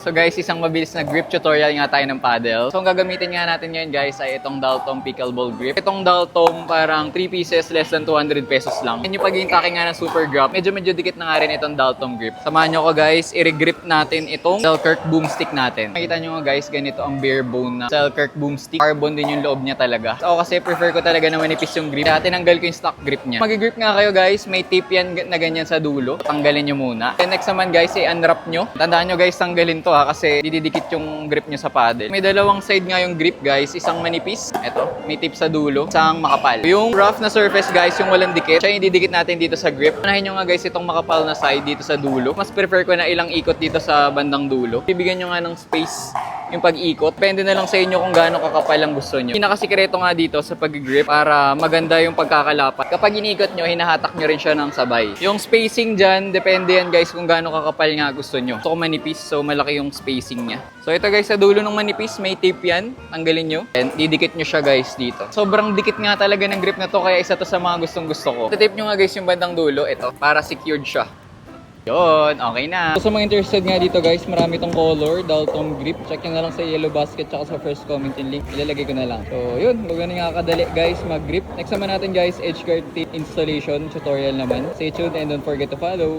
So guys, isang mabilis na grip tutorial nga tayo ng paddle. So ang gagamitin nga natin ngayon guys ay itong Daltong Pickleball Grip. Itong Daltong parang 3 pieces, less than 200 pesos lang. And yung pag-iintake nga ng super grip, medyo dikit na nga rin itong Daltong Grip. Samahan nyo ko guys, i-regrip natin itong Selkirk Boomstick natin. Makita nyo nga guys, ganito ang bare bone na Selkirk Boomstick. Carbon din yung loob niya talaga. So kasi prefer ko talaga na manipis yung grip. Kaya tinanggal ko yung stock grip niya. Mag-grip nga kayo guys, may tip yan na ganyan sa dulo. Tanggalin nyo muna. Then next naman guys, i-unwrap nyo. Tandaan nyo guys, tanggalin to kasi dididikit yung grip nyo sa paddle. May dalawang side nga yung grip guys, isang manipis, eto, may tip sa dulo, isang makapal. Yung rough na surface guys, yung walang dikit, siya yung didikit natin dito sa grip. Unahin nyo nga guys itong makapal na side dito sa dulo. Mas prefer ko na ilang ikot dito sa bandang dulo. Bibigyan nyo nga ng space yung pag-ikot. Depende na lang sa inyo kung gaano kakapal ang gusto nyo. Pinakasikreto nga dito sa pag-grip para maganda yung pagkakalapat. Kapag inikot nyo, hinahatak nyo rin siya ng sabay. Yung spacing dyan, depende yan guys kung gaano kakapal nga gusto nyo. Gusto ko manipis, so malaki yung spacing niya. So ito guys, sa dulo ng manipis, may tape yan. Tanggalin nyo. And didikit nyo siya guys dito. Sobrang dikit nga talaga ng grip na to, kaya isa to sa mga gustong gusto ko. Tape nyo nga guys yung bandang dulo, ito, para secured siya. Yun, okay na. So, sa mga interested nga dito guys, marami tong color, Daltong Grip. Check nyo na lang sa yellow basket tsaka sa first comment yung link. Ilalagay ko na lang. So, yun, gano'n nga kadali guys mag-grip. Next naman natin guys, edgeguard tape installation tutorial naman. Stay tuned and don't forget to follow.